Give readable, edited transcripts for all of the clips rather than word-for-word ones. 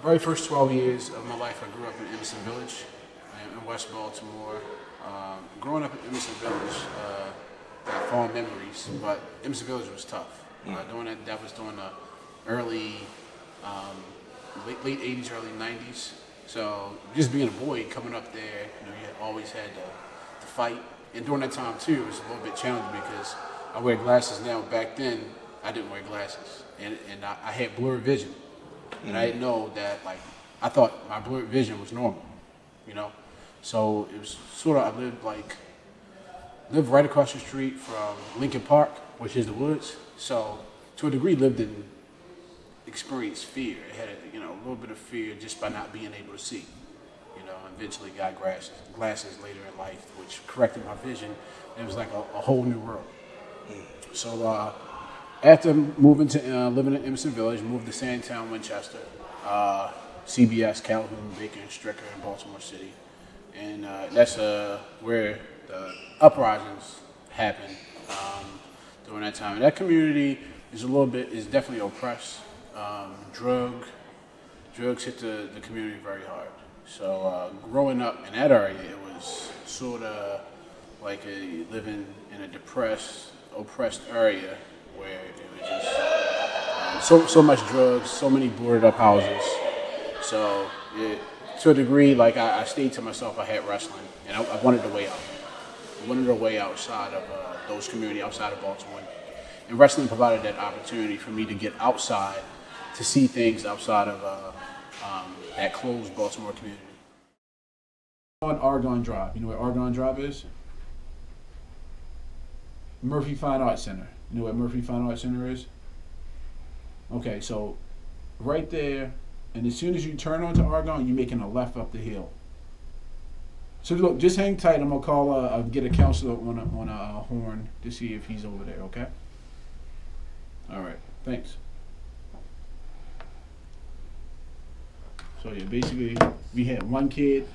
Very first 12 years of my life, I grew up in Emerson Village in West Baltimore. Growing up in Emerson Village, I have fond memories, but Emerson Village was tough. That was during the early, late 80s, early 90s. So just being a boy coming up there, you had always had to fight. And during that time too, it was a little bit challenging because I wear glasses now. Back then, I didn't wear glasses, and I had blurred vision. And I didn't know that, I thought my blurred vision was normal, So it was sort of, I lived right across the street from Lincoln Park, which is the woods. So to a degree, experienced fear. I had a little bit of fear just by not being able to see, Eventually got glasses later in life, which corrected my vision. It was like a whole new world. So, after moving to living in Emerson Village, moved to Sandtown, Winchester, CBS, Calhoun, Bacon, Stricker, in Baltimore City, and that's where the uprisings happened during that time. And that community is definitely oppressed. Drugs hit the community very hard. So growing up in that area, it was sort of like living in a oppressed area, where it was just so much drugs, so many boarded up houses. So to a degree, I stayed to myself. I had wrestling, and I wanted a way out. I wanted a way outside of those communities, outside of Baltimore. And wrestling provided that opportunity for me to get outside, to see things outside of that closed Baltimore community. On Argonne Drive. You know where Argonne Drive is? Murphy Fine Arts Center. You know what Murphy Fine Arts Center is? Okay, so right there, and as soon as you turn onto Argonne, you're making a left up the hill. So look, just hang tight. I'm gonna call. I'll get a counselor on a horn to see if he's over there. Okay. All right. Thanks. So yeah, basically, we had one kid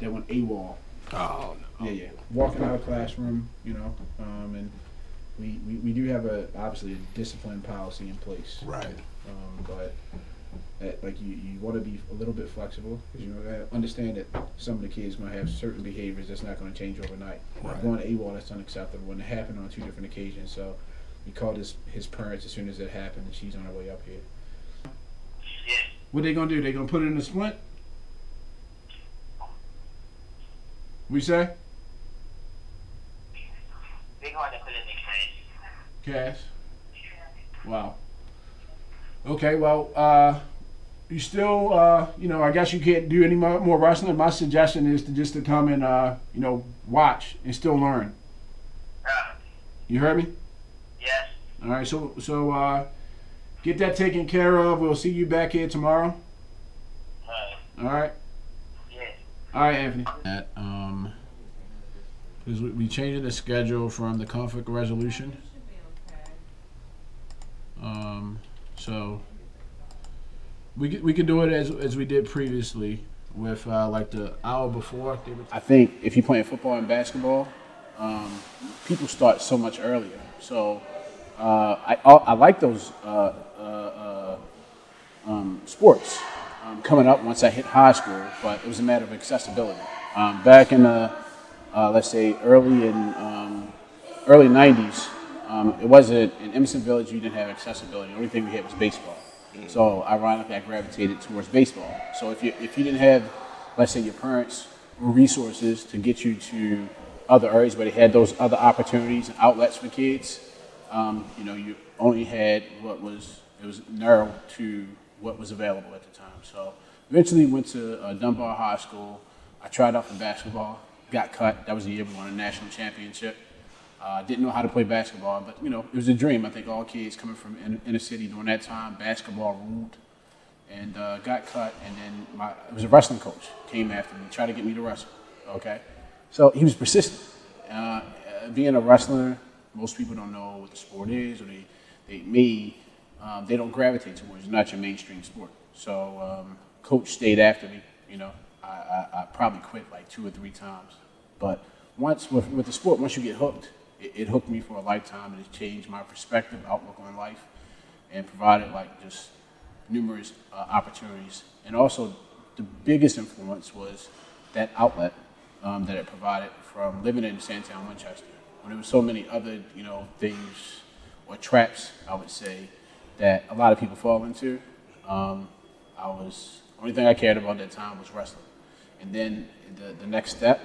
that went AWOL. Oh no. Yeah. Walking out of classroom, and we do have obviously a discipline policy in place. Right. But you want to be a little bit flexible, because understand that some of the kids might have certain behaviors that's not going to change overnight. Right. Going to AWOL, that's unacceptable, and it happened on 2 different occasions. So we called his parents as soon as it happened, and she's on her way up here. Yeah. What they gonna do? They gonna put it in a splint? We say? They're going to put it in the Cash. Wow. Okay, well, you still, I guess you can't do any more wrestling. My suggestion is to come and, watch and still learn. You heard me? Yes. All right, so get that taken care of. We'll see you back here tomorrow. All right? Yeah. All right, Anthony. Because we changed the schedule from the conflict resolution. So we could do it as we did previously with the hour before. I think if you're playing football and basketball, people start so much earlier. So I like those sports coming up once I hit high school, but it was a matter of accessibility. Back in the let's say early 90s, it wasn't in Emerson Village. You didn't have accessibility. The only thing we had was baseball. So ironically, I gravitated towards baseball. So if you didn't have, let's say, your parents or resources to get you to other areas where they had those other opportunities and outlets for kids, you only had it was narrow to what was available at the time. So eventually went to Dunbar High School. I tried out for basketball, got cut. That was the year we won a national championship. Didn't know how to play basketball, but it was a dream. I think all kids coming from inner city during that time, basketball ruled, and got cut. And then it was a wrestling coach came after me, tried to get me to wrestle. Okay, so he was persistent. Being a wrestler, most people don't know what the sport is, or they don't gravitate towards. It's not your mainstream sport. So coach stayed after me. I probably quit like 2 or 3 times, but once with the sport, once you get hooked, it hooked me for a lifetime, and it changed my perspective, outlook on life, and provided just numerous opportunities. And also, the biggest influence was that outlet that it provided from living in Sandtown, Winchester, when there were so many other, things or traps, I would say, that a lot of people fall into. Only thing I cared about at that time was wrestling. And then the next step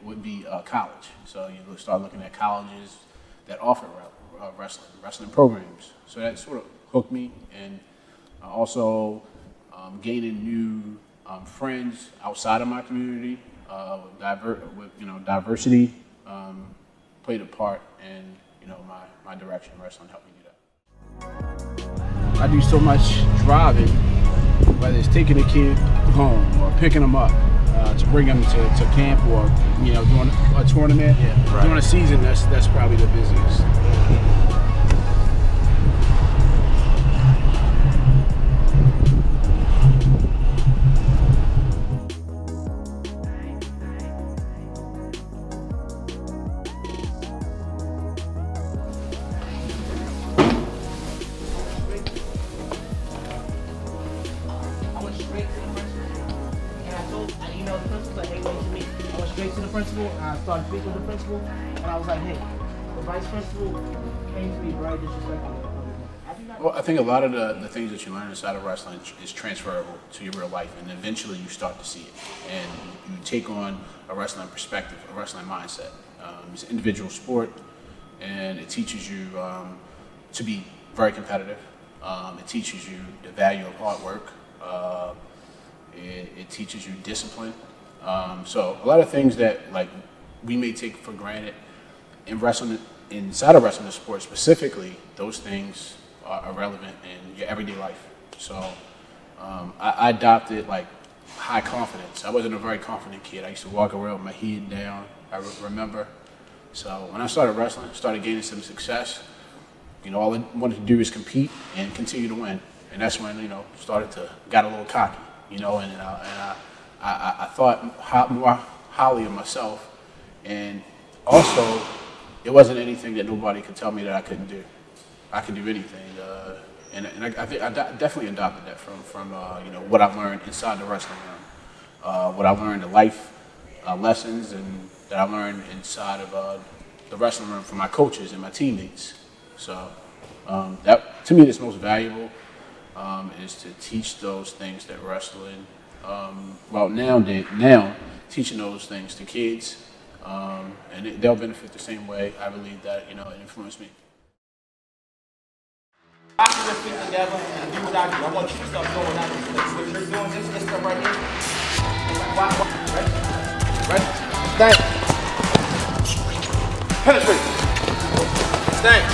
would be college. So you start looking at colleges that offer wrestling programs. So that sort of hooked me, and also gaining new friends outside of my community. Diversity played a part in my direction. Wrestling helped me do that. I do so much driving, whether it's taking a kid home or picking them up to bring them to camp, or doing a tournament. Yeah, right. During a season, that's probably the busiest. I started speaking with the principal, and I was like, hey, the vice principal came to me very disrespectful. Well, I think a lot of the things that you learn inside of wrestling is transferable to your real life, and eventually you start to see it. And you take on a wrestling perspective, a wrestling mindset. It's an individual sport, and it teaches you to be very competitive. It teaches you the value of hard work. It teaches you discipline. So a lot of things that we may take for granted in wrestling, inside of wrestling sport specifically, those things are relevant in your everyday life. So I adopted high confidence. I wasn't a very confident kid. I used to walk around with my head down, I remember. So when I started wrestling, started gaining some success, all I wanted to do is compete and continue to win. And that's when, got a little cocky, and I thought more highly of myself, and also it wasn't anything that nobody could tell me that I couldn't do. I could do anything, and I think I definitely adopted that from what I learned inside the wrestling room, what I learned, the life lessons, and that I learned inside of the wrestling room from my coaches and my teammates. So that, to me, is most valuable, is to teach those things that wrestling. Now teaching those things to kids, and they'll benefit the same way. I believe that it influenced me. After your feet together and do what I do, I want you to start going out and what you're doing, this stuff right here. Ready? Stand. Penetrate. Stand.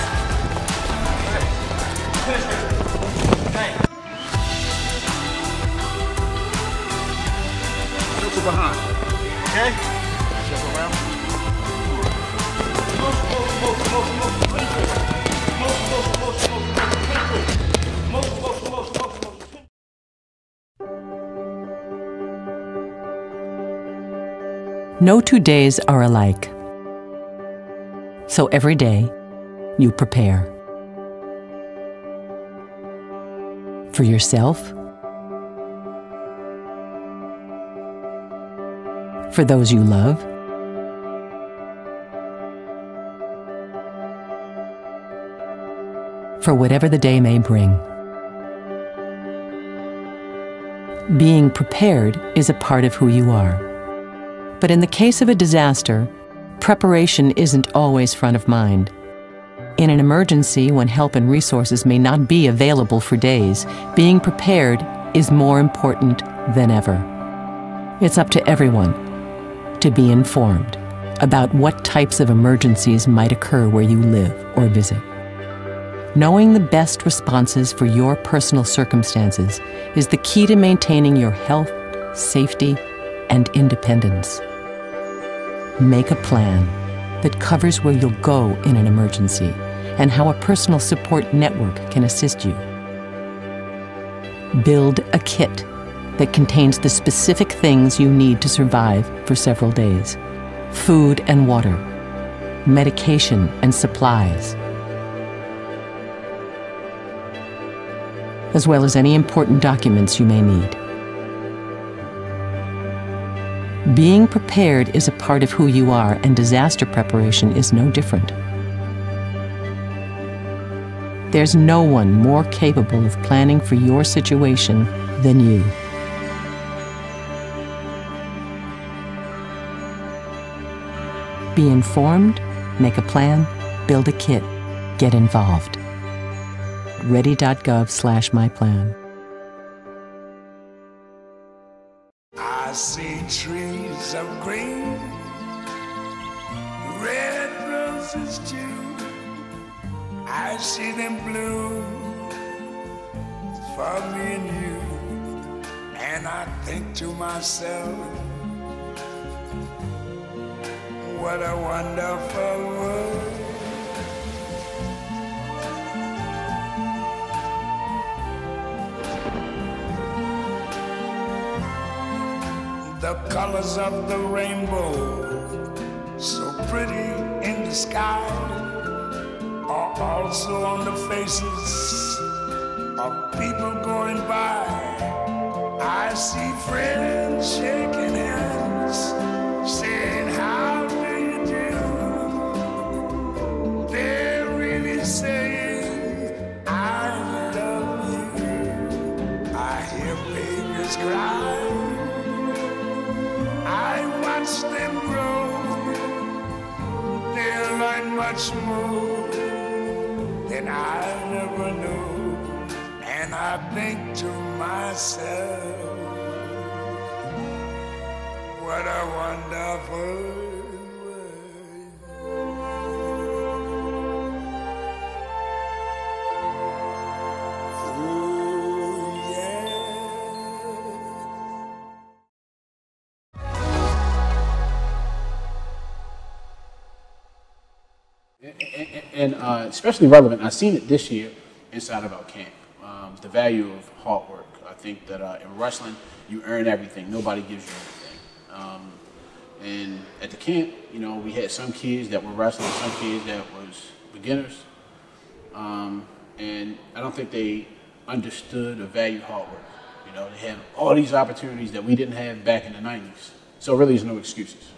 Penetrate. Stand. Circle behind. Okay? Circle around. Motion. No 2 days are alike. So every day, you prepare. For yourself, for those you love, for whatever the day may bring. Being prepared is a part of who you are. But in the case of a disaster, preparation isn't always front of mind. In an emergency, when help and resources may not be available for days, being prepared is more important than ever. It's up to everyone to be informed about what types of emergencies might occur where you live or visit. Knowing the best responses for your personal circumstances is the key to maintaining your health, safety, and independence. Make a plan that covers where you'll go in an emergency and how a personal support network can assist you. Build a kit that contains the specific things you need to survive for several days: food and water, medication and supplies. as well as any important documents you may need. Being prepared is a part of who you are, and disaster preparation is no different. There's no one more capable of planning for your situation than you. Be informed, make a plan, build a kit, get involved. Ready.gov/myplan. I see trees of green, red roses too. I see them bloom for me and you. And I think to myself, what a wonderful world. The colors of the rainbow, so pretty in the sky, are also on the faces of people going by. I see friends shaking hands, saying, how do you do? They're really saying, I love you. I hear babies cry, I watch them grow. They'll learn much more than I never knew. And I think to myself, what a wonderful world. Oh, yeah. And especially relevant, I've seen it this year inside of our camp. The value of hard work. I think that in wrestling, you earn everything. Nobody gives you anything. And at the camp, you know, we had some kids that were wrestling, some kids that was beginners. And I don't think they understood or valued hard work. You know, they had all these opportunities that we didn't have back in the 90s. So really, there's no excuses.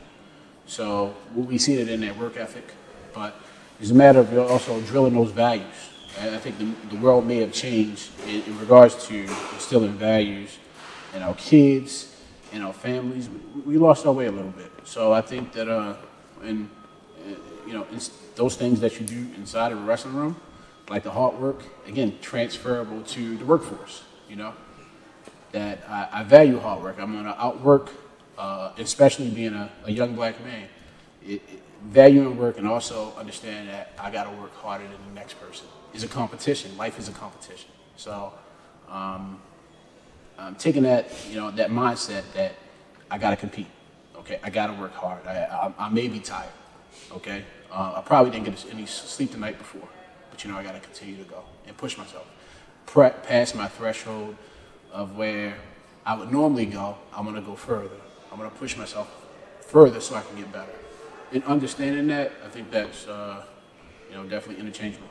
So we see it in their work ethic, but it's a matter of also drilling those values. And I think the world may have changed in regards to instilling values in our kids, in our families. We lost our way a little bit. So I think that, those things that you do inside of a wrestling room, like the hard work, again, transferable to the workforce, you know, that I value hard work. I'm going to outwork, especially being a young black man. Valuing work and also understand that I got to work harder than the next person. It's a competition. Life is a competition. So I'm taking that, that mindset that I got to compete. Okay, I got to work hard. I may be tired. Okay, I probably didn't get any sleep the night before, but I got to continue to go and push myself, past my threshold of where I would normally go. I'm going to go further. I'm going to push myself further so I can get better. And understanding that, I think that's definitely interchangeable.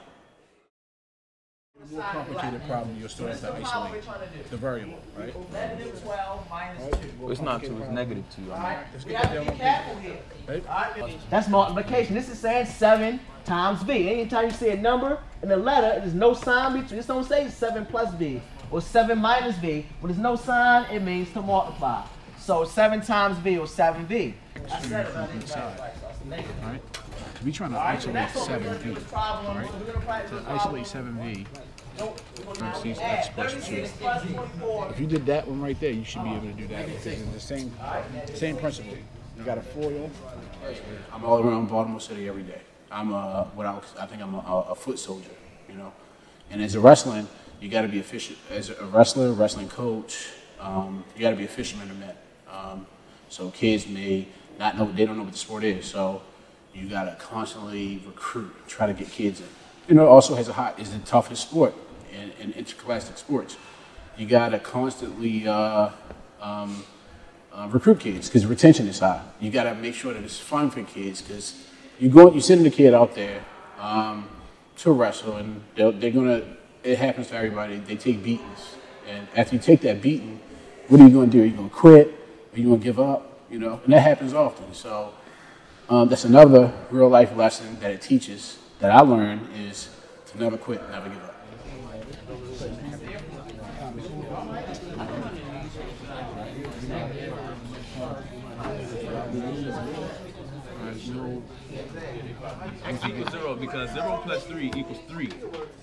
A more complicated problem, you'll still have to isolate the variable, right? 11 and 12 minus 2. Well, it's not 2, it's negative 2. We have to be careful here. That's multiplication. This is saying 7 times v. Anytime you see a number and a letter, there's no sign between. This don't say 7 plus v or 7 minus v. When there's no sign, it means to multiply. So 7 times v or 7v. I said it. All right. So we're trying to isolate 7v. All right. To isolate 7v. These expressions here. If you did that one right there, you should be able to do that because it's the same principle. You got a foil. I'm all around Baltimore City every day. I'm I think I'm a foot soldier, And as a wrestling, you got to be efficient. As a wrestler, wrestling coach, you got to be a fisherman of men. So kids may not know, they don't know what the sport is. So you got to constantly recruit, try to get kids in. Also is the toughest sport in interscholastic sports. You got to constantly recruit kids because retention is high. You got to make sure that it's fun for kids because you're sending a kid out there to wrestle, and they're gonna. it happens to everybody. They take beatings, and after you take that beating, what are you going to do? Are you going to quit? Are you going to give up? You know, and that happens often. So that's another real life lesson that it teaches that I learned is to never quit, never give up. X equals 0 because 0 plus 3 equals 3.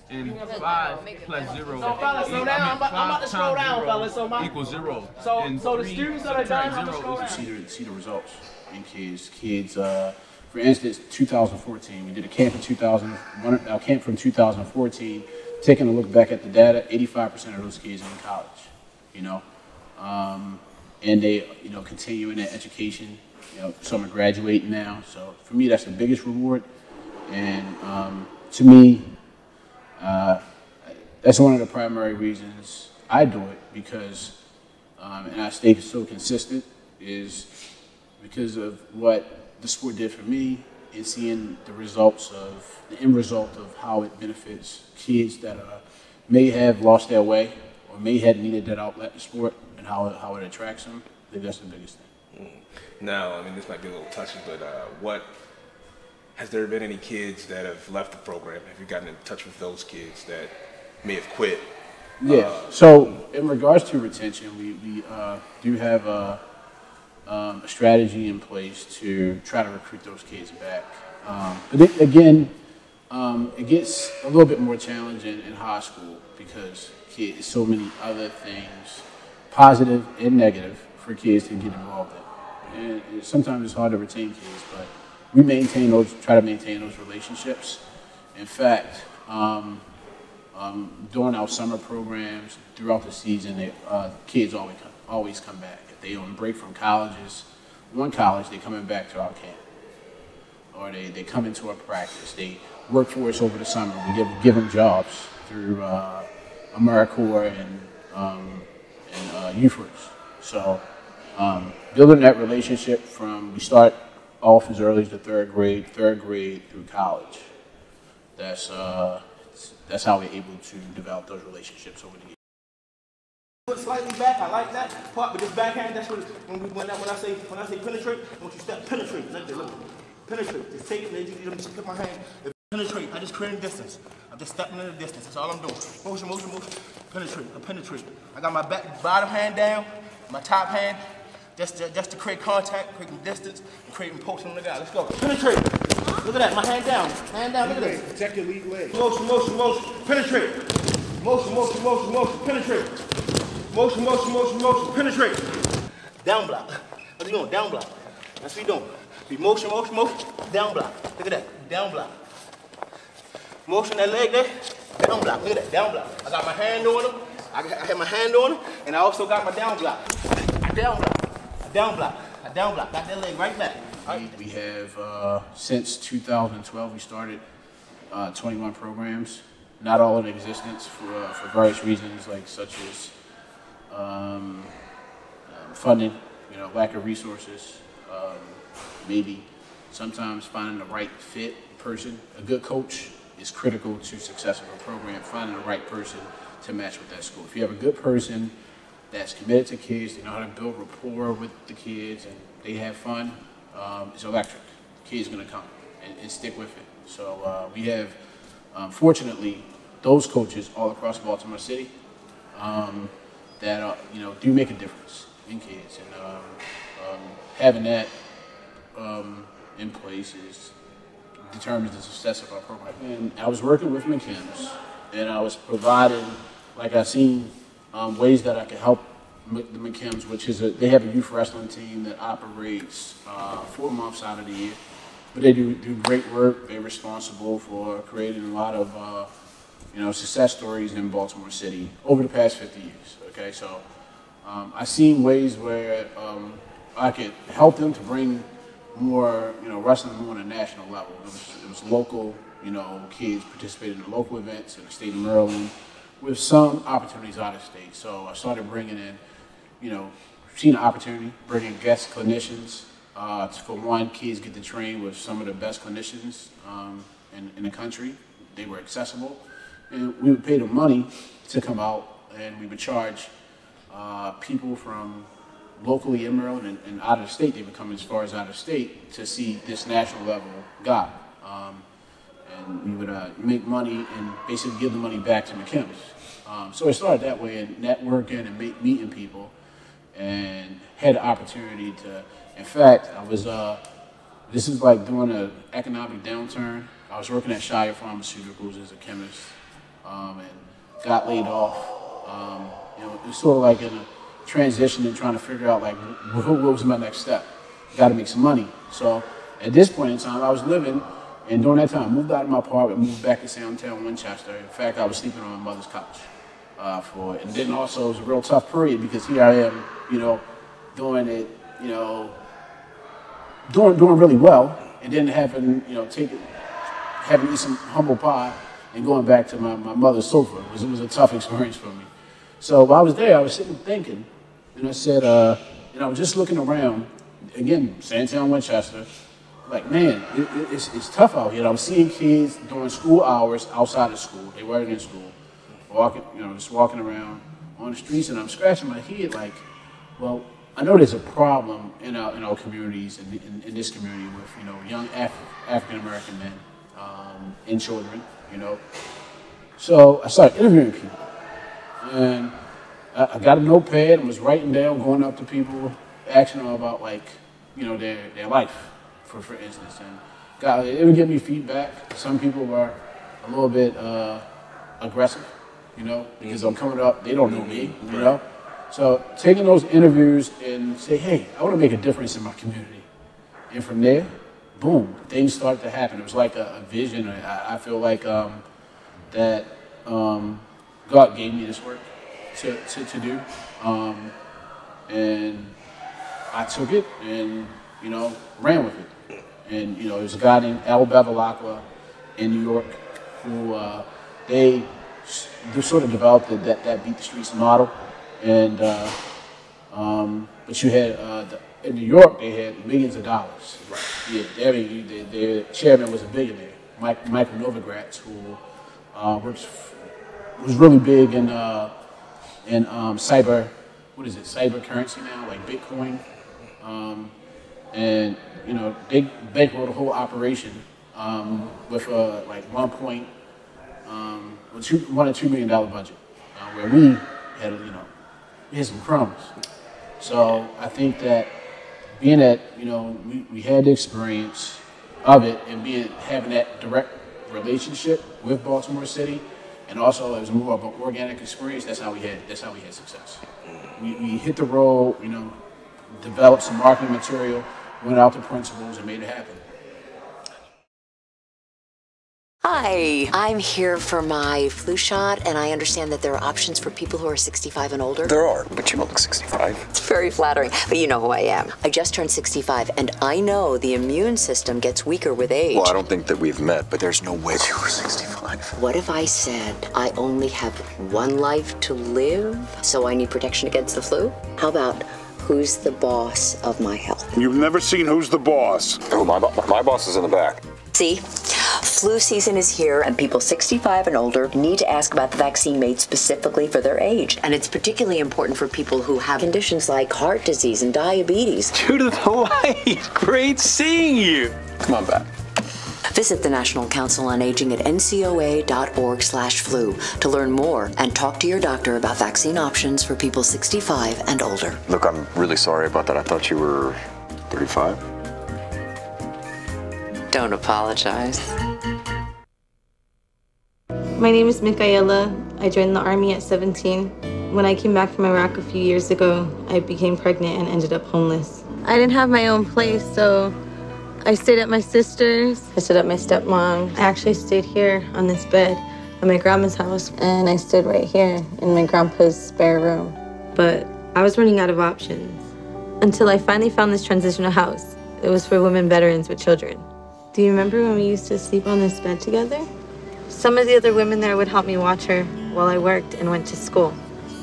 And 5 plus 0 So, fellas, slow down. I'm about to slow down, fellas. So equals 0. So the students that are done, I'm going to slow down. See the results in kids. For instance, 2014, we did a camp in 2001, a camp from 2014. Taking a look back at the data, 85% of those kids are in college, you know, and they, you know, continuing their education. You know, some are graduating now. So for me, that's the biggest reward. And to me, that's one of the primary reasons I do it because, and I stay so consistent, is because of what the sport did for me and seeing the results of, the end result of how it benefits kids that may have lost their way or may have needed that outlet in sport and how it attracts them. I think that's the biggest thing. Now, I mean, this might be a little touchy, but has there been any kids that have left the program? Have you gotten in touch with those kids that may have quit? Yeah, so in regards to retention, we do have a strategy in place to try to recruit those kids back. But it gets a little bit more challenging in high school because kids, so many other things, positive and negative, for kids to get involved in. And sometimes it's hard to retain kids, but we try to maintain those relationships. In fact, during our summer programs, throughout the season, kids always come back. If they on break from one college, they're coming back to our camp. Or they come into our practice. They work for us over the summer. We give them jobs through AmeriCorps and youth works. So building that relationship we start off as early as the third grade through college. That's how we're able to develop those relationships over the years. Put slightly back, I like that part, but this backhand, that's when I say penetrate, I want you to step penetrate. Look. Penetrate. Just take it, and then just put my hand. Penetrate. I just create distance. I'm just stepping in the distance. That's all I'm doing. Motion. Penetrate. I penetrate. I got my bottom hand down, my top hand, just to create contact, creating distance, and creating potion on the guy. Let's go. Penetrate. Look at that. My hand down. Hand down. Look at this. Protect your lead leg. Motion. Penetrate. Motion. Penetrate. Motion. Penetrate. Down block. What are you doing? Down block. That's what you're doing. Be motion. Down block. Look at that. Down block. Motion that leg there. Down block. Look at that. Down block. I got my hand on him. I have my hand on him, and I also got my down block. I down block. Got that leg right back. We have, since 2012, we started 21 programs. Not all in existence for various reasons, such as funding, lack of resources, maybe sometimes finding the right fit person. A good coach is critical to success of a program, finding the right person to match with that school. If you have a good person that's committed to kids, they know how to build rapport with the kids, and they have fun, it's electric. The kid's gonna come and stick with it. So we have, fortunately, those coaches all across Baltimore City that do make a difference in kids, and having that in place determines the success of our program. And I was working with McKims, and I was providing, I seen ways that I could help the McKims, which is they have a youth wrestling team that operates 4 months out of the year, but they do great work. They're responsible for creating a lot of success stories in Baltimore City over the past 50 years. Okay, so I seen ways where I could help them to bring more, wrestling more on a national level. It was local, kids participating in local events in the state of Maryland with some opportunities out of state. So I started bringing in, seen an opportunity, bringing guest clinicians. For one, kids get to train with some of the best clinicians in the country. They were accessible. And we would pay them money to come out, and we would charge people from locally in Maryland and out of state. They would come as far as out of state to see this national level guy. And we would make money and basically give the money back to McKim's. So it started that way, and networking and meeting people, and had the opportunity to, in fact, I was, this is like during an economic downturn. I was working at Shire Pharmaceuticals as a chemist, and got laid off. You know, it was sort of like in a transition and trying to figure out like what was my next step. Got to make some money. So at this point in time, I was living, and during that time, I moved out of my apartment, moved back to Soundtown, Winchester. In fact, I was sleeping on my mother's couch for it. And then also it was a real tough period because here I am, you know, doing it, you know, doing really well, and then having, you know, having to eat some humble pie and going back to my mother's sofa. It was a tough experience for me. So while I was there, I was sitting thinking, and I said, and I was just looking around, again, Sandtown, Winchester, like, man, it's tough out here. I was seeing kids during school hours outside of school. They weren't in school, walking, you know, just walking around on the streets, and I'm scratching my head like, well, I know there's a problem in our communities, in this community with, you know, young African-American men and children, you know. So I started interviewing people. And I got a notepad and was writing down, going up to people, asking them about, like, you know, their life, for instance. And it would give me feedback. Some people were a little bit aggressive, you know, because I'm coming up, they don't know me, you know. So taking those interviews and say, hey, I want to make a difference in my community. And from there, boom, things started to happen. It was like a vision. I feel like that God gave me this work to do. And I took it and, you know, ran with it. And, you know, there's a guy named Al Bevilacqua in New York who they sort of developed that Beat the Streets model. And, but you had, in New York, they had millions of dollars. Right. Yeah, their chairman was a billionaire, Michael Novogratz, who was really big in cyber, what is it, cyber currency now, like Bitcoin. And, you know, they bankrolled the whole operation with like $1 or $2 million budget, where we had, you know, we had some crumbs. So I think that being that, you know, we had the experience of it and having that direct relationship with Baltimore City, and also it was more of an organic experience. That's how we had success. We hit the road, you know, developed some marketing material, went out to principals, and made it happen. Hi, I'm here for my flu shot, and I understand that there are options for people who are 65 and older. There are, but you don't look 65. It's very flattering, but you know who I am. I just turned 65, and I know the immune system gets weaker with age. Well, I don't think that we've met, but there's no way you were 65. What if I said I only have one life to live, so I need protection against the flu? How about who's the boss of my health? You've never seen Who's the Boss? Oh, my boss is in the back. See? Flu season is here, and people 65 and older need to ask about the vaccine made specifically for their age. And it's particularly important for people who have conditions like heart disease and diabetes. Judith White, great seeing you. Come on back. Visit the National Council on Aging at ncoa.org/flu to learn more and talk to your doctor about vaccine options for people 65 and older. Look, I'm really sorry about that. I thought you were 35. Don't apologize. My name is Michaela. I joined the Army at 17. When I came back from Iraq a few years ago, I became pregnant and ended up homeless. I didn't have my own place, so I stayed at my sister's. I stayed at my stepmom. I actually stayed here on this bed at my grandma's house, and I stood right here in my grandpa's spare room. But I was running out of options until I finally found this transitional house. It was for women veterans with children. Do you remember when we used to sleep on this bed together? Some of the other women there would help me watch her while I worked and went to school.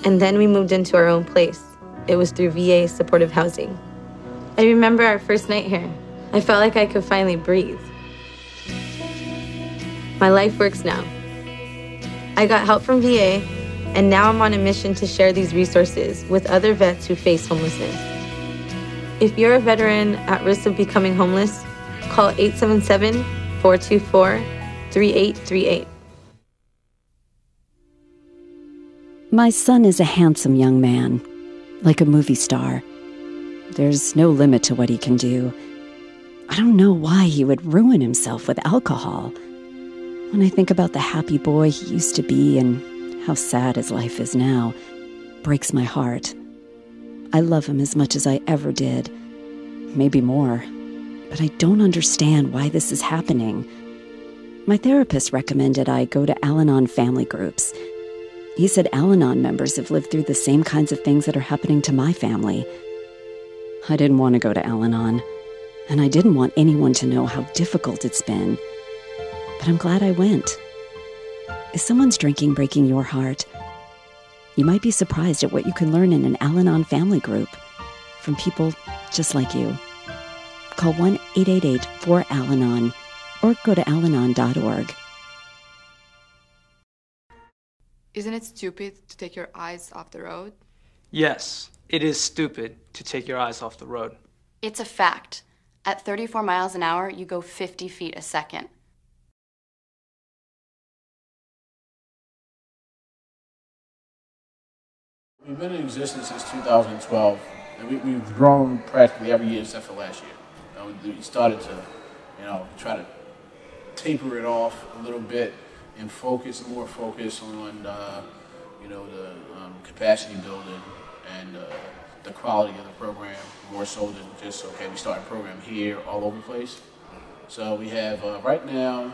And then we moved into our own place. It was through VA supportive housing. I remember our first night here. I felt like I could finally breathe. My life works now. I I got help from VA, and now I'm on a mission to share these resources with other vets who face homelessness. If you're a veteran at risk of becoming homeless, call 877-424-3838. My son is a handsome young man, like a movie star. There's no limit to what he can do. I don't know why he would ruin himself with alcohol. When I think about the happy boy he used to be and how sad his life is now, it breaks my heart. I love him as much as I ever did, maybe more, but I don't understand why this is happening. My therapist recommended I go to Al-Anon family groups. He said Al-Anon members have lived through the same kinds of things that are happening to my family. I didn't want to go to Al-Anon, and I didn't want anyone to know how difficult it's been. But I'm glad I went. Is someone's drinking breaking your heart? You might be surprised at what you can learn in an Al-Anon family group from people just like you. Call 1-888-4-AL-ANON or go to alanon.org. Isn't it stupid to take your eyes off the road? Yes, it is stupid to take your eyes off the road. It's a fact. At 34 miles an hour, you go 50 feet a second. We've been in existence since 2012, and we've grown practically every year except for last year. We started to, try to taper it off a little bit and more focus on, the capacity building and the quality of the program, more so than just, we start a program here all over the place. So we have, right now,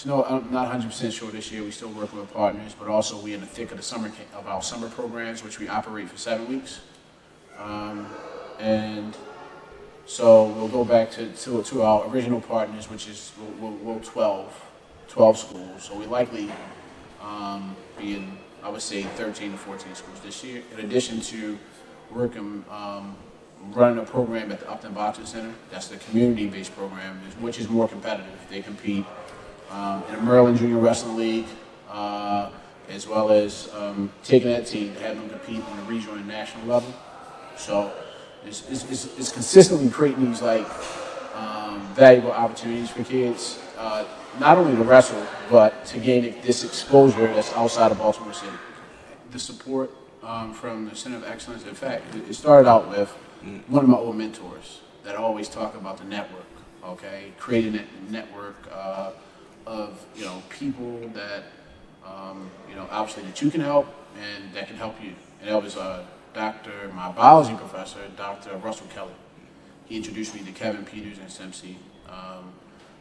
I'm not 100% sure this year, we still working with partners, but also we're in the thick of our summer programs, which we operate for 7 weeks. And so we'll go back to our original partners, which is 12 schools. So we likely be in, I would say, 13 to 14 schools this year, in addition to working, running a program at the Upton Boxing Center. That's the community-based program, which is more competitive. They compete in the Maryland Junior Wrestling League, as well as taking that team to have them compete on the regional and national level. So it's consistently creating these valuable opportunities for kids, not only to wrestle, but to gain this exposure that's outside of Baltimore City. The support from the Center of Excellence, in fact, it started out with one of my old mentors that always talk about the network, creating a network of people that obviously that you can help and that can help you. And that was my biology professor, Dr. Russell Kelly. He introduced me to Kevin Peters and Simpsey.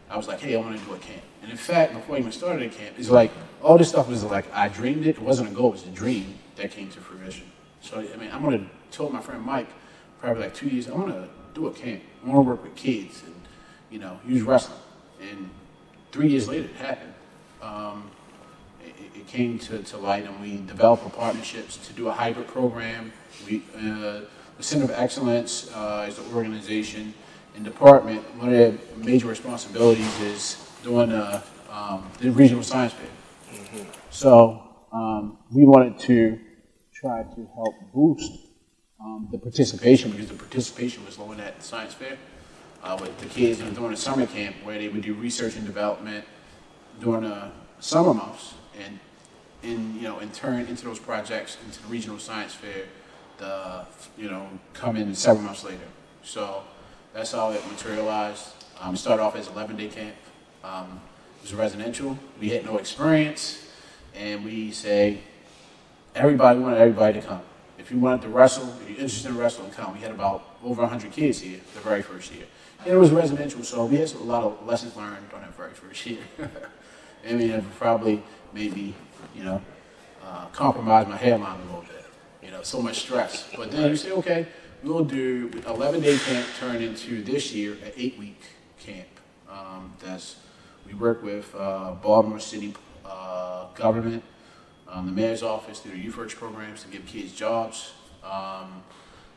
I was like, hey, I want to do a camp. And in fact, before I even started a camp, it's like all this stuff was like I dreamed it. It wasn't a goal; it was a dream that came to fruition. So I'm going to tell my friend Mike, probably like 2 years, I want to do a camp. I want to work with kids and use wrestling. And 3 years later, it happened. It came to light, and we developed partnerships to do a hybrid program. The Center of Excellence is the organization and department. One of their major responsibilities is doing the regional science fair. Mm-hmm. So we wanted to try to help boost the participation, because the participation was low in that science fair. With the kids during the summer camp, where they would do research and development during the summer months, and turn into those projects into the regional science fair, come in several months later. So that's how it materialized. It started off as an 11-day camp. It was residential. We had no experience, and we say we wanted everybody to come. If you wanted to wrestle, if you're interested in wrestling, come. We had about over 100 kids here the very first year. And it was residential, so we had a lot of lessons learned on that very first year. I mean, it probably maybe, compromised my hairline a little bit. So much stress. But then you say, okay, we'll do 11-day camp turn into this year an 8-week camp. We work with Baltimore City government, the mayor's office through the Youth Works programs to give kids jobs,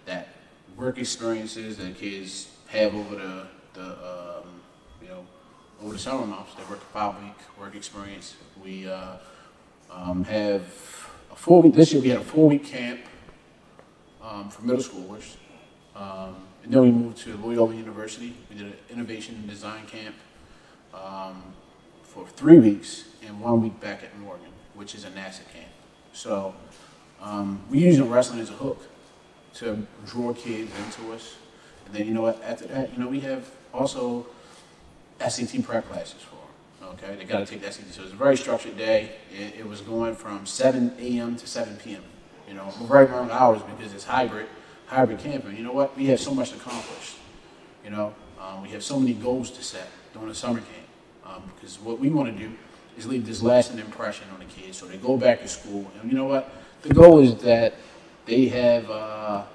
that work experiences that kids have over the summer months. They work a 5-week work experience. We Have a 4 week, this year we had a 4-week camp for middle schoolers. And then we moved to Loyola University. We did an innovation and design camp for 3 weeks and 1 week back at Morgan, which is a NASA camp. So we're using wrestling as a hook to draw kids into us. And then, you know what, after that, you know, we have also SAT prep classes for them, okay? They got to take the SAT. So it's a very structured day. It was going from 7 a.m. to 7 p.m., you know, very long hours because it's hybrid camping. You know what, we have so much accomplished, you know? We have so many goals to set during the summer camp because what we want to do is leave this lasting impression on the kids so they go back to school. And you know what, the goal is that they have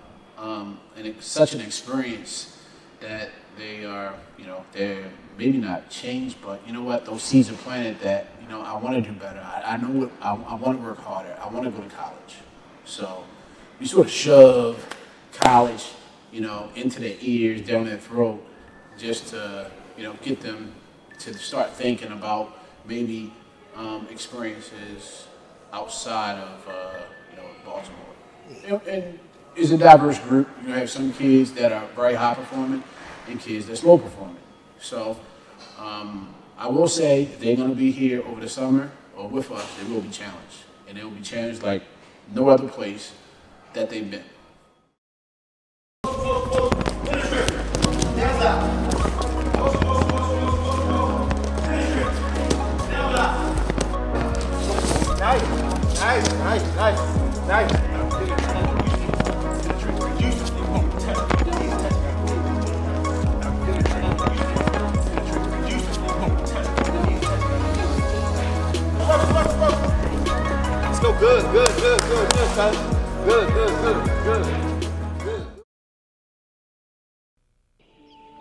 such an experience that they are, you know, they're maybe not changed, but you know what, those seeds are planted that, you know, I want to do better. I know what, I want to work harder. I want to go to college. So we sort of shove college, you know, into their ears, down their throat, just to, you know, get them to start thinking about maybe experiences outside of, you know, Baltimore. And it's a diverse group. You have some kids that are very high performing and kids that's low performing. So I will say they're going to be here over the summer or with us. They will be challenged, and they will be challenged like no other place that they've been. Nice. Let's go. Good, son. Good.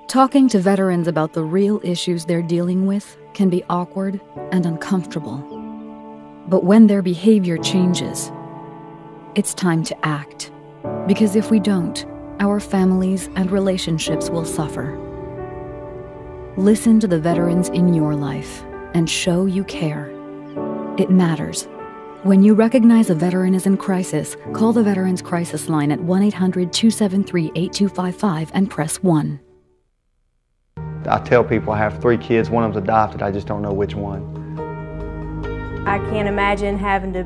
Talking to veterans about the real issues they're dealing with can be awkward and uncomfortable. But when their behavior changes, it's time to act. Because if we don't, our families and relationships will suffer. Listen to the veterans in your life and show you care. It matters. When you recognize a veteran is in crisis, call the Veterans Crisis Line at 1-800-273-8255 and press 1. I tell people I have 3 kids, one of them's adopted, I just don't know which one. I can't imagine having to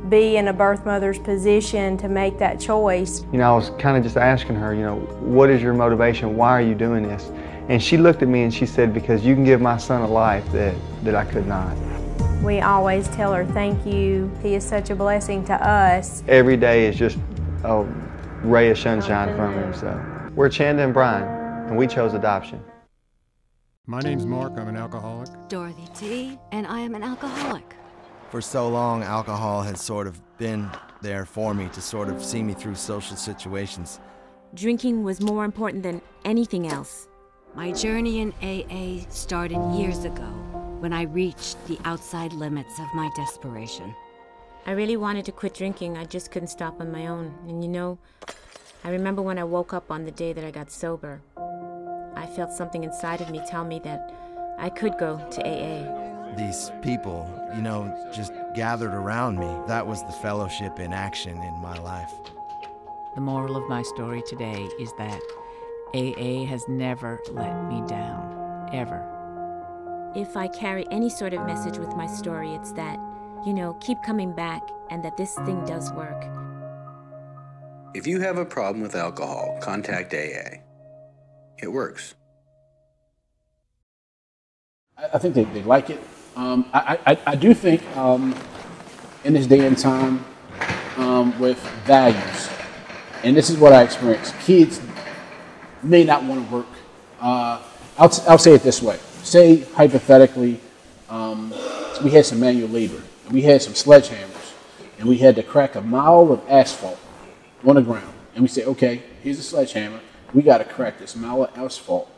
be in a birth mother's position to make that choice. You know, I was kind of just asking her, you know, what is your motivation? Why are you doing this? And she looked at me and she said, because you can give my son a life that I could not. We always tell her thank you. He is such a blessing to us. Every day is just a ray of sunshine from him. So we're Chanda and Brian, and we chose adoption. My name's Mark, I'm an alcoholic. Dorothy T, and I am an alcoholic. For so long, alcohol has sort of been there for me to sort of see me through social situations. Drinking was more important than anything else. My journey in AA started years ago when I reached the outside limits of my desperation. I really wanted to quit drinking, I just couldn't stop on my own. And you know, I remember when I woke up on the day that I got sober, I felt something inside of me tell me that I could go to AA. These people, you know, just gathered around me. That was the fellowship in action in my life. The moral of my story today is that AA has never let me down, ever. If I carry any sort of message with my story, it's that, you know, keep coming back and that this thing does work. If you have a problem with alcohol, contact AA. It works. I think they like it. I do think in this day and time with values, and this is what I experienced, kids may not want to work. I'll say it this way. Say, hypothetically, we had some manual labor, and we had some sledgehammers, and we had to crack a mile of asphalt on the ground. And we say, okay, here's a sledgehammer. We got to crack this mile of asphalt.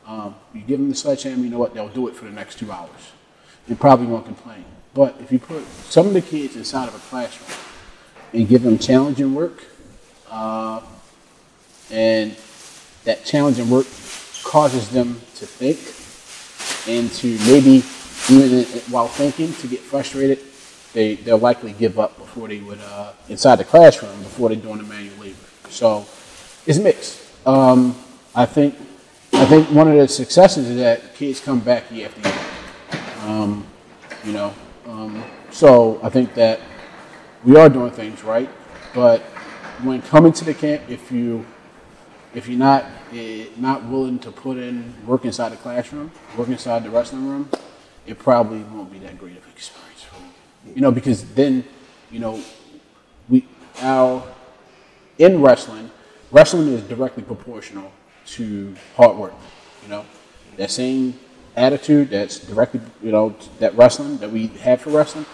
You give them the sledgehammer, you know what, they'll do it for the next 2 hours. They probably won't complain. But if you put some of the kids inside of a classroom and give them challenging work, and that challenging work causes them to think and to maybe, even while thinking, to get frustrated, they'll likely give up before they would inside the classroom before they're doing the manual labor. So it's mixed. I think one of the successes is that kids come back year after year. So I think that we are doing things right, but when coming to the camp, if you're not willing to put in work inside the classroom, work inside the wrestling room, it probably won't be that great of an experience for you. Because then, in wrestling is directly proportional to hard work. That same attitude that's directly, that wrestling that we have for wrestling,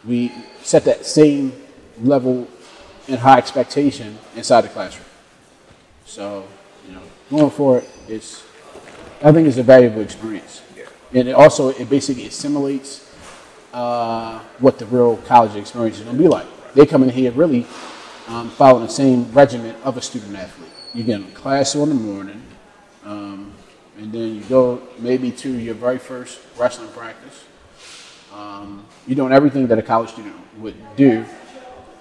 we set that same level and high expectation inside the classroom. So, going for it I think it's a valuable experience. And it basically assimilates what the real college experience is going to be like. They come in here really following the same regimen of a student athlete. You get in class in the morning, and then you go maybe to your very first wrestling practice. You're doing everything that a college student would do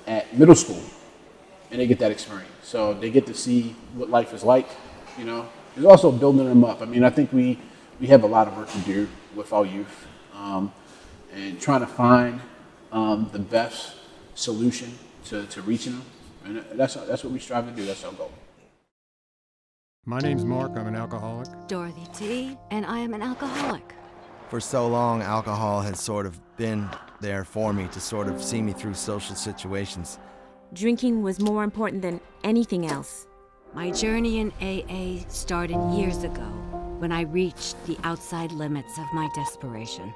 at middle school, and they get that experience. So they get to see what life is like. It's also building them up. I think we have a lot of work to do with our youth, and trying to find the best solution to reaching them. And that's what we strive to do. That's our goal. My name's Mark. I'm an alcoholic. Dorothy T., and I am an alcoholic. For so long, alcohol has sort of been there for me to sort of see me through social situations. Drinking was more important than anything else. My journey in AA started years ago when I reached the outside limits of my desperation.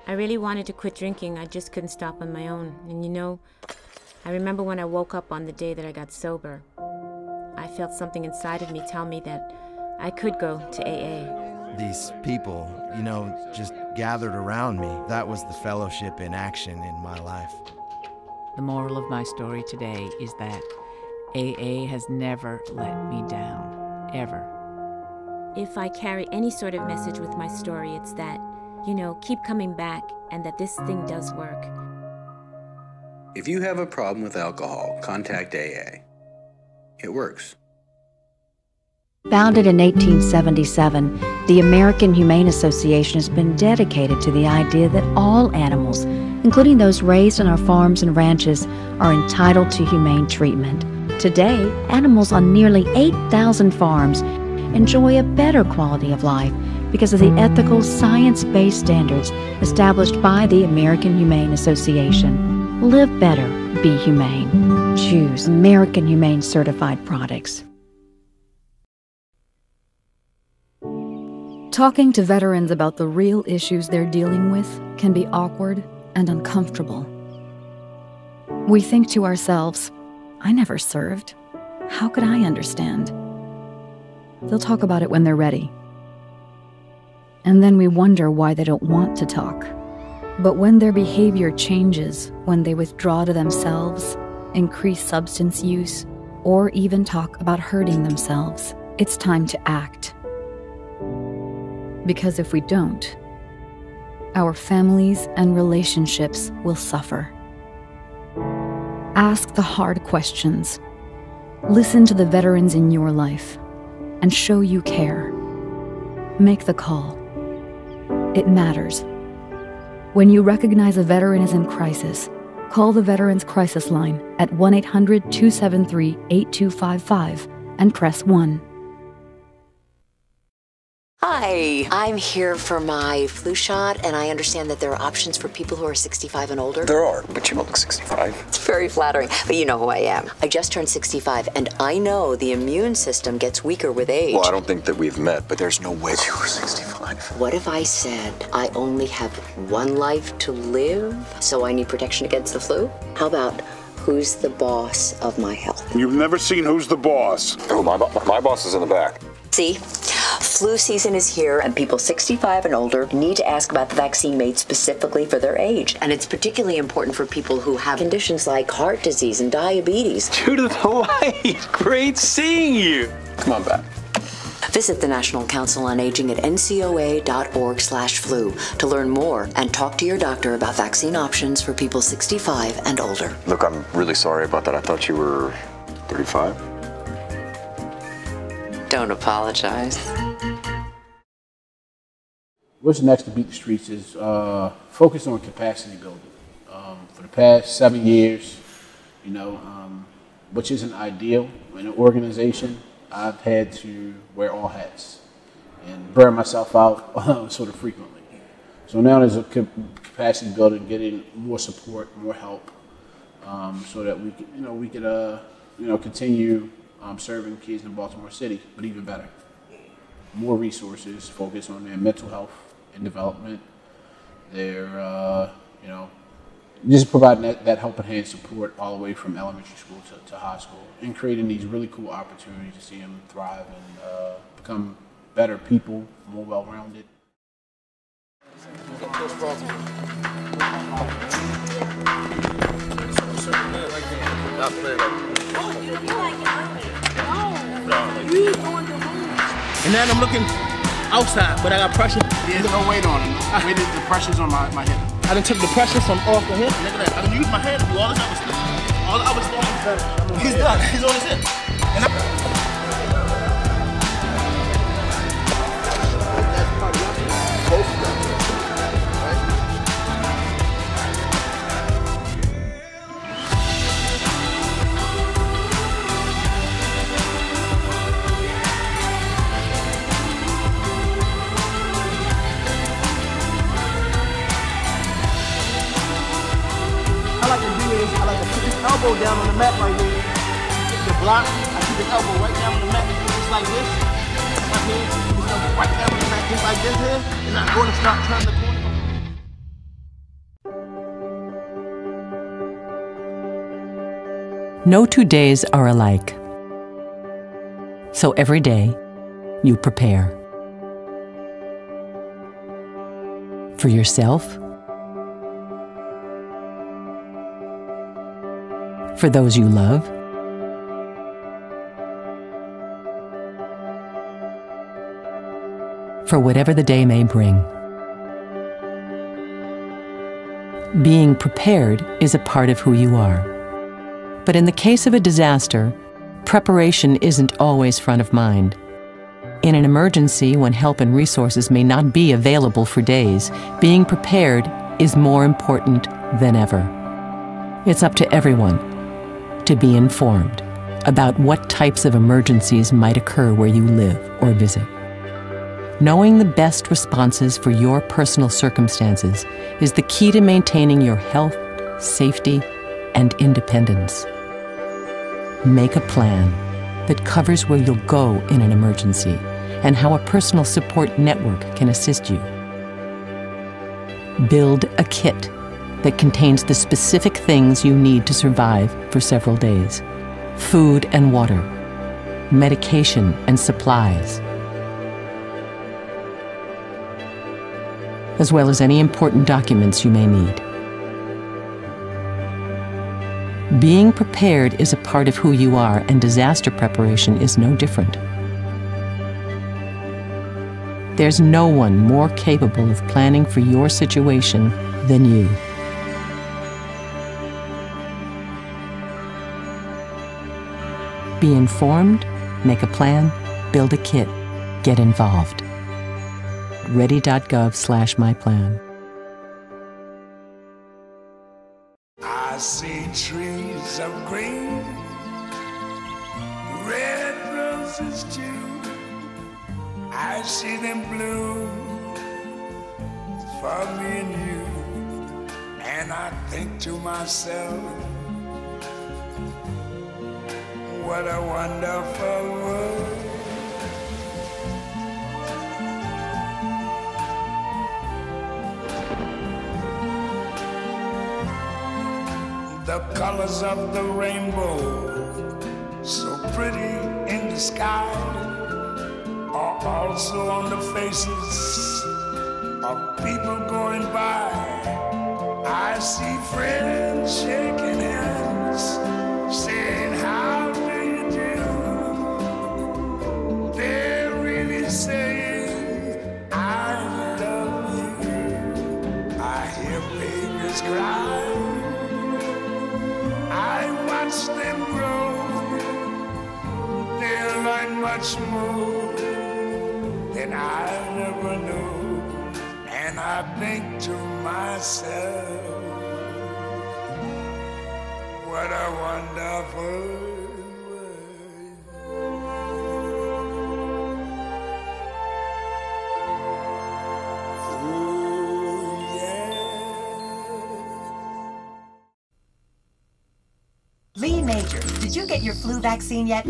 I really wanted to quit drinking. I just couldn't stop on my own. And I remember when I woke up on the day that I got sober. I felt something inside of me tell me that I could go to AA. These people, just gathered around me. That was the fellowship in action in my life. The moral of my story today is that AA has never let me down, ever. If I carry any sort of message with my story, it's that, keep coming back and that this thing does work. If you have a problem with alcohol, contact AA. It works. Founded in 1877, the American Humane Association has been dedicated to the idea that all animals, including those raised on our farms and ranches, are entitled to humane treatment. Today, animals on nearly 8,000 farms enjoy a better quality of life because of the ethical, science-based standards established by the American Humane Association. Live better, be humane. Choose American Humane Certified products. Talking to veterans about the real issues they're dealing with can be awkward and uncomfortable. We think to ourselves, I never served. How could I understand? They'll talk about it when they're ready. And then we wonder why they don't want to talk. But when their behavior changes, when they withdraw to themselves, increase substance use, or even talk about hurting themselves, it's time to act. Because if we don't, our families and relationships will suffer. Ask the hard questions. Listen to the veterans in your life and show you care. Make the call. It matters. When you recognize a veteran is in crisis, call the Veterans Crisis Line at 1-800-273-8255 and press 1. Hi, I'm here for my flu shot, and I understand that there are options for people who are 65 and older. There are, but you don't look 65. It's very flattering, but you know who I am. I just turned 65, and I know the immune system gets weaker with age. Well, I don't think that we've met, but there's no way you were 65. What if I said I only have one life to live, so I need protection against the flu? How about who's the boss of my health? You've never seen Who's the Boss? Oh, my boss is in the back. See? Flu season is here, and people 65 and older need to ask about the vaccine made specifically for their age. And it's particularly important for people who have conditions like heart disease and diabetes. Judith, Hawaii, great seeing you. Come on back. Visit the National Council on Aging at ncoa.org/flu to learn more and talk to your doctor about vaccine options for people 65 and older. Look, I'm really sorry about that. I thought you were 35. Don't apologize. What's next to Beat the Streets is focus on capacity building. For the past 7 years, which isn't ideal in an organization, I've had to wear all hats and burn myself out sort of frequently. So now there's a capacity building, getting more support, more help, so that we could continue serving kids in Baltimore City, but even better. More resources, focus on their mental health and development, their just providing that helping hand support all the way from elementary school to high school, and creating these really cool opportunities to see them thrive and become better people, more well-rounded. And then I'm looking outside, but I got pressure. There's no weight on it. The pressure's on my hip. I done took the pressure from off the hip. Look at that. I can use my hand to do all this other stuff. All the other stuff is done. He's done. He's on his hip. And elbow down on the mat right here. The block, I keep the elbow right down on the mat, just like this. Right here, right down on the mat, just like this here. And I'm going to start turning the corner. No 2 days are alike. So every day, you prepare. For yourself, for those you love, for whatever the day may bring. Being prepared is a part of who you are. But in the case of a disaster, preparation isn't always front of mind. In an emergency, when help and resources may not be available for days, being prepared is more important than ever. It's up to everyone to be informed about what types of emergencies might occur where you live or visit. Knowing the best responses for your personal circumstances is the key to maintaining your health, safety, and independence. Make a plan that covers where you'll go in an emergency and how a personal support network can assist you. Build a kit that contains the specific things you need to survive for several days: food and water, medication and supplies, as well as any important documents you may need. Being prepared is a part of who you are, and disaster preparation is no different. There's no one more capable of planning for your situation than you. Be informed, make a plan, build a kit, get involved. Ready.gov/myplan. I see trees of green, red roses too. I see them bloom for me and you. And I think to myself, what a wonderful world. The colors of the rainbow, so pretty in the sky, are also on the faces of people going by. I see friends shaking hands, saying, how do you do? They're really I watch them grow. They learn much more than I ever knew. And I think to myself, what a wonderful Lee Major, did you get your flu vaccine yet?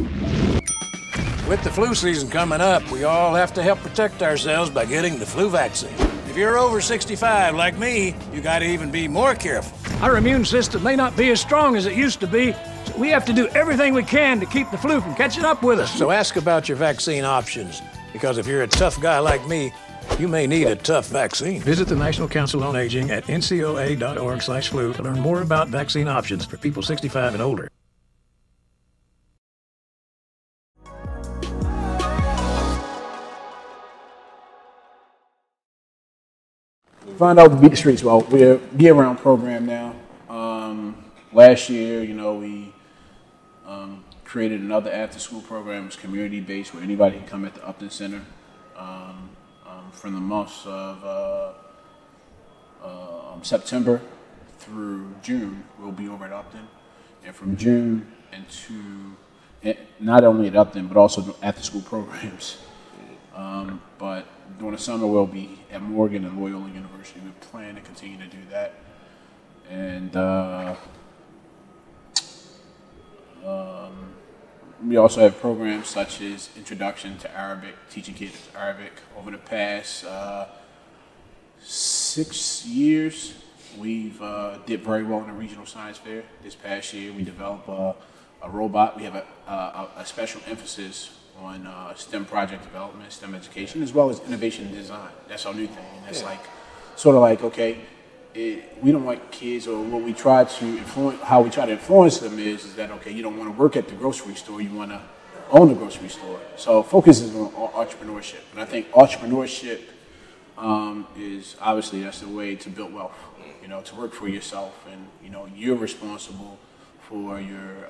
With the flu season coming up, we all have to help protect ourselves by getting the flu vaccine. If you're over 65 like me, you gotta even be more careful. Our immune system may not be as strong as it used to be, so we have to do everything we can to keep the flu from catching up with us. So ask about your vaccine options, because if you're a tough guy like me, you may need a tough vaccine. Visit the National Council on Aging at ncoa.org/flu to learn more about vaccine options for people 65 and older. Find out to beat the streets. Well, we're a year-round program now. Last year, you know, we created another after-school program. It's community-based where anybody can come at the Upton Center. From the months of September through June, we'll be over at Upton. And from June not only at Upton, but also after-school programs. But during the summer, we'll be at Morgan and Loyola University. We plan to continue to do that. And we also have programs such as Introduction to Arabic, teaching kids Arabic. Over the past 6 years, we've did very well in the regional science fair. This past year, we developed a robot. We have a special emphasis on STEM project development, STEM education, as well as innovation and design. That's our new thing. And that's like, sort of like, okay, we don't want kids, or what we try to influence, how we try to influence them is that, okay, you don't want to work at the grocery store, you want to own the grocery store. So focus is on entrepreneurship. And I think entrepreneurship is obviously, that's the way to build wealth, you know, to work for yourself. And, you know, you're responsible for your,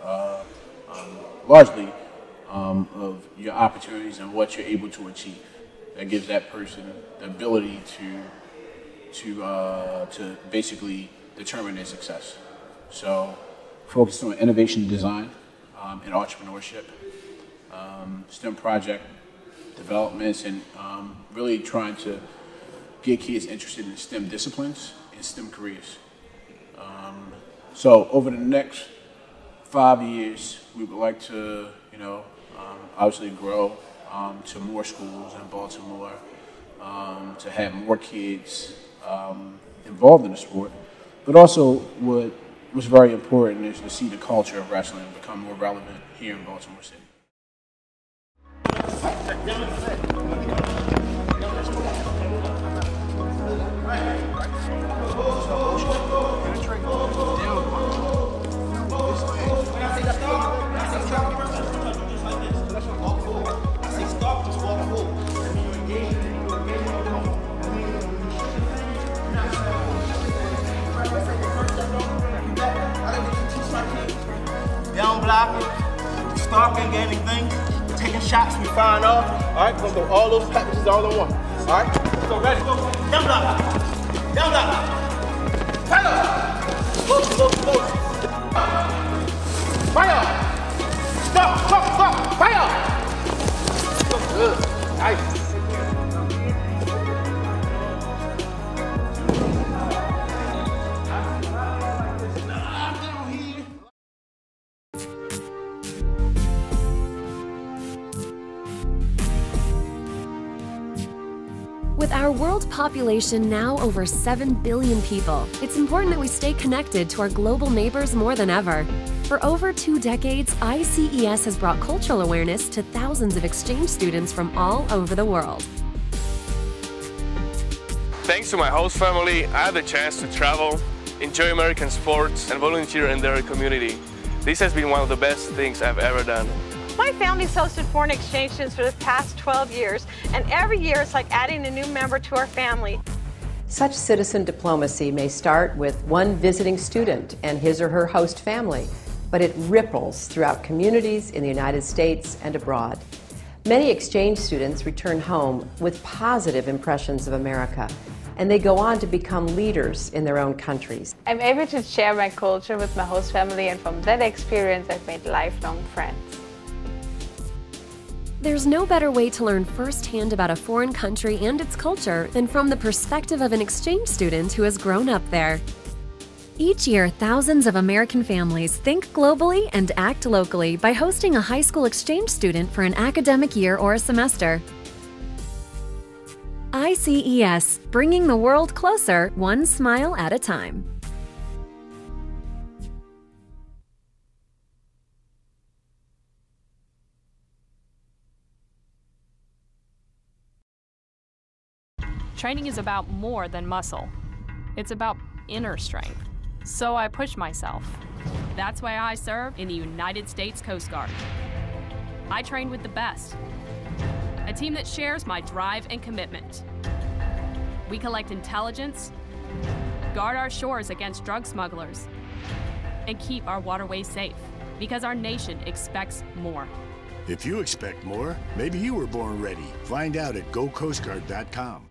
largely, of your opportunities and what you're able to achieve. That gives that person the ability to basically determine their success. So focus on innovation design and entrepreneurship, STEM project developments, and really trying to get kids interested in STEM disciplines and STEM careers. So over the next 5 years, we would like to, you know, obviously grow to more schools in Baltimore, to have more kids involved in the sport. But also what was very important is to see the culture of wrestling become more relevant here in Baltimore City. Down blocking, stalking, gaining things, taking shots, we firing off. All right, we're gonna throw all those packages all in one. All right, so ready, go. Down block, fire! Close. Fire! Stop, fire! Good, nice. With our world population now over 7 billion people, it's important that we stay connected to our global neighbors more than ever. For over 2 decades, ICES has brought cultural awareness to thousands of exchange students from all over the world. Thanks to my host family, I had the chance to travel, enjoy American sports, and volunteer in their community. This has been one of the best things I've ever done. My family's hosted foreign exchange students for the past 12 years, and every year it's like adding a new member to our family. Such citizen diplomacy may start with one visiting student and his or her host family, but it ripples throughout communities in the United States and abroad. Many exchange students return home with positive impressions of America, and they go on to become leaders in their own countries. I'm able to share my culture with my host family, and from that experience I've made lifelong friends. There's no better way to learn firsthand about a foreign country and its culture than from the perspective of an exchange student who has grown up there. Each year, thousands of American families think globally and act locally by hosting a high school exchange student for an academic year or a semester. ICES, bringing the world closer, one smile at a time. Training is about more than muscle. It's about inner strength. So I push myself. That's why I serve in the United States Coast Guard. I train with the best, a team that shares my drive and commitment. We collect intelligence, guard our shores against drug smugglers, and keep our waterways safe, because our nation expects more. If you expect more, maybe you were born ready. Find out at GoCoastGuard.com.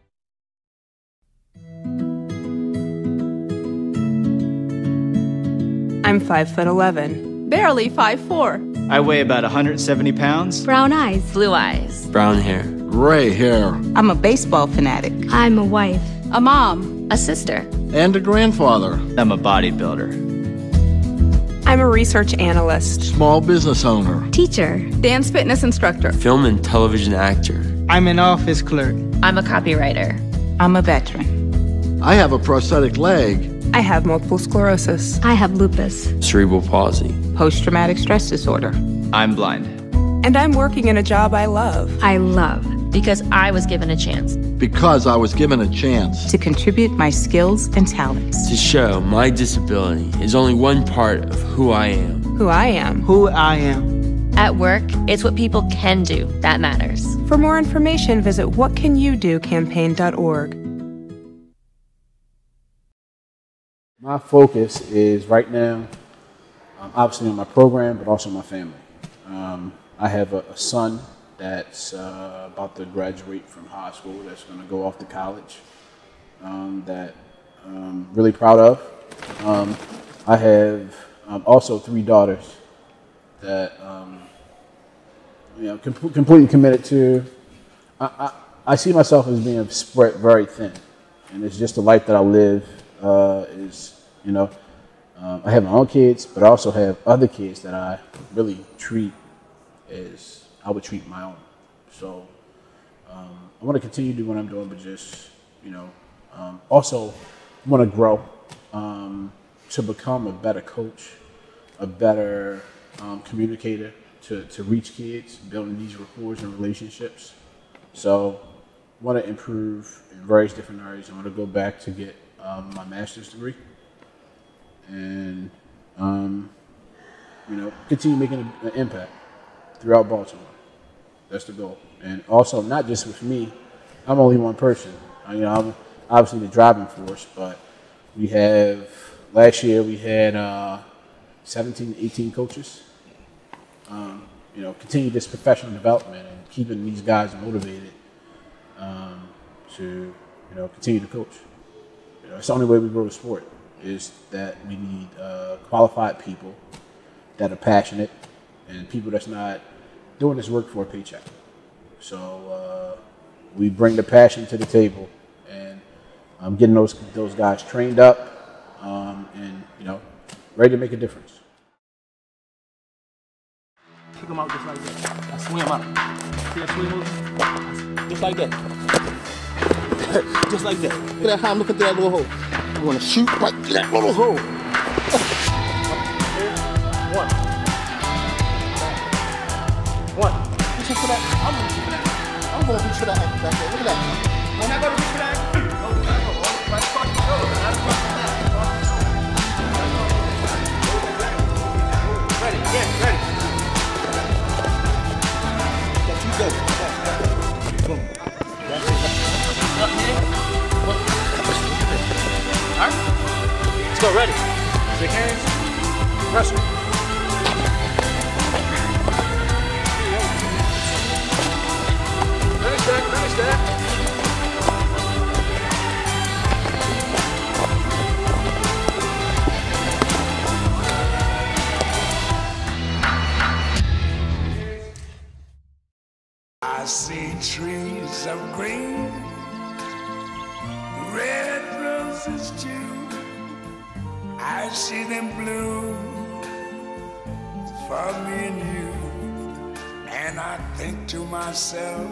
I'm 5'11", barely 5'4". I weigh about 170 pounds. Brown eyes, blue eyes, Brown hair. Gray hair. I'm a baseball fanatic. I'm a wife. A mom, a sister, And a grandfather. I'm a bodybuilder. I'm a research analyst, Small business owner. teacher, dance fitness instructor. Film and television actor. I'm an office clerk. I'm a copywriter. I'm a veteran. I have a prosthetic leg. I have multiple sclerosis. I have lupus. Cerebral palsy. Post-traumatic stress disorder. I'm blind. And I'm working in a job I love. I love because I was given a chance Because I was given a chance. To contribute my skills and talents. to show my disability is only one part of who I am. Who I am. Who I am. At work, it's what people can do that matters. For more information, visit whatcanyoudocampaign.org. My focus is right now, obviously on my program, but also my family. I have a son that's about to graduate from high school, that's going to go off to college, that I'm really proud of. I have also 3 daughters that completely committed to. I see myself as being spread very thin, and it's just the life that I live. I have my own kids, but I also have other kids that I really treat as I would treat my own. So I want to continue to do what I'm doing, but just, also want to grow to become a better coach, a better communicator to reach kids, building these rapport and relationships. So I want to improve in various different areas. I want to go back to get my master's degree and, continue making an impact throughout Baltimore. That's the goal. And also, not just with me, I'm only one person. I'm obviously the driving force, but last year we had 17, 18 coaches. Continue this professional development and keeping these guys motivated to, continue to coach. It's the only way we grow the sport, is that we need qualified people that are passionate and people that's not doing this work for a paycheck. So we bring the passion to the table, and I'm getting those guys trained up and ready to make a difference. Kick them out just like that. I swing them out. See that swing move? Just like that. Just like that. Look at how I'm looking through that little hole. I'm gonna shoot right through that little hole. One. Reach for that. I'm gonna reach for that. I'm gonna reach for that back there. Look at that. I'm not gonna reach for that. Ready? Yeah, ready. Let you go. Boom. Up here. Big hands. Wrestle. Finish that, finish that. I see trees of green, red roses too. I see them bloom for me and you. And I think to myself,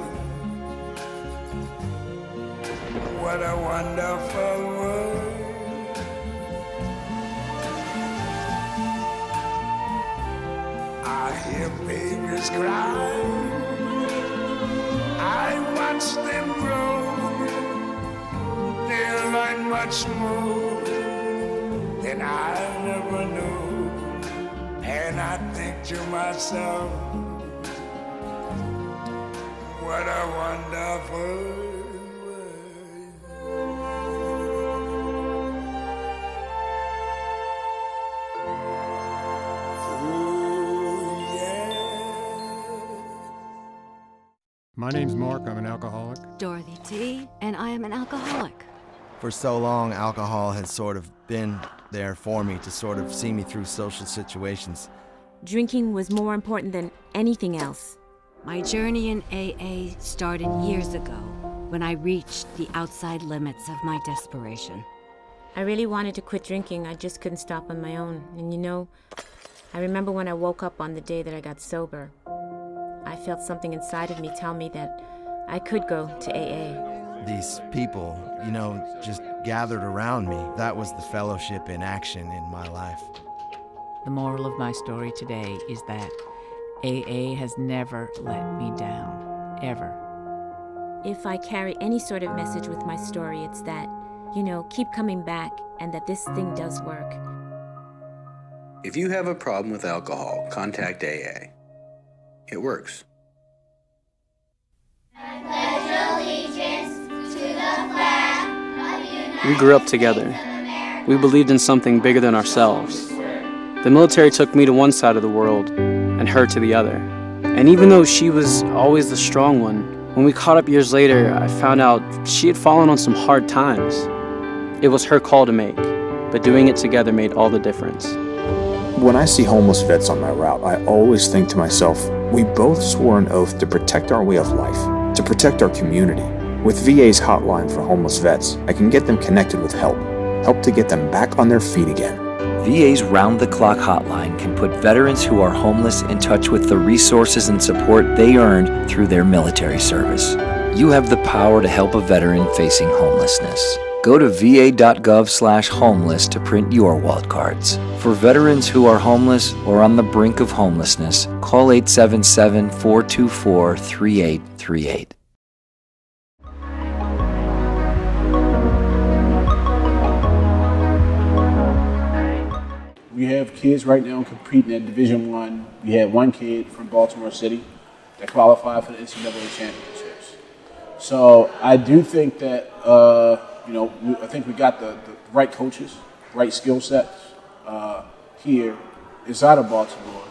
what a wonderful world. I hear babies cry, I watch them grow. They'll learn much more than I never knew. And I think to myself, what a wonderful My name's Mark, I'm an alcoholic. Dorothy T, and I am an alcoholic. For so long, alcohol has sort of been there for me to sort of see me through social situations. Drinking was more important than anything else. My journey in AA started years ago when I reached the outside limits of my desperation. I really wanted to quit drinking, I just couldn't stop on my own. And you know, I remember when I woke up on the day that I got sober. I felt something inside of me tell me that I could go to AA. These people, you know, just gathered around me. That was the fellowship in action in my life. The moral of my story today is that AA has never let me down, ever. If I carry any sort of message with my story, it's that, you know, keep coming back and that this thing does work. If you have a problem with alcohol, contact AA. It works. We grew up together. We believed in something bigger than ourselves. The military took me to one side of the world and her to the other. And even though she was always the strong one, when we caught up years later, I found out she had fallen on some hard times. It was her call to make, but doing it together made all the difference. When I see homeless vets on my route, I always think to myself, we both swore an oath to protect our way of life, to protect our community. With VA's hotline for homeless vets, I can get them connected with help to get them back on their feet again. VA's round-the-clock hotline can put veterans who are homeless in touch with the resources and support they earned through their military service. You have the power to help a veteran facing homelessness. Go to va.gov/homeless to print your walled cards. For veterans who are homeless or on the brink of homelessness, call 877-424-3838. We have kids right now competing at Division I. We had one kid from Baltimore City that qualified for the NCAA championships. So I do think that you know, I think we got the right coaches, right skill sets here inside of Baltimore,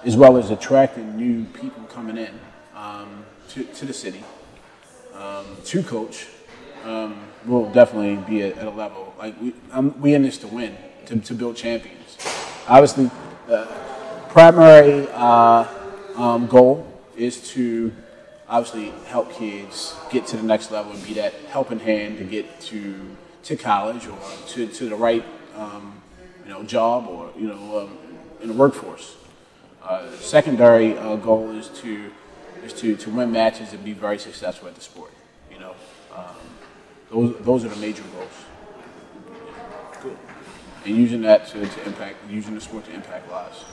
as well as attracting new people coming in to the city to coach. Will definitely be at a level like we in this to win, to build champions. Obviously, the primary goal is to obviously help kids get to the next level and be that helping hand to get to college or to the right you know, job or you know in the workforce. Secondary goal is to win matches and be very successful at the sport. You know, those are the major goals. Cool. And using that to impact, using the sport to impact lives.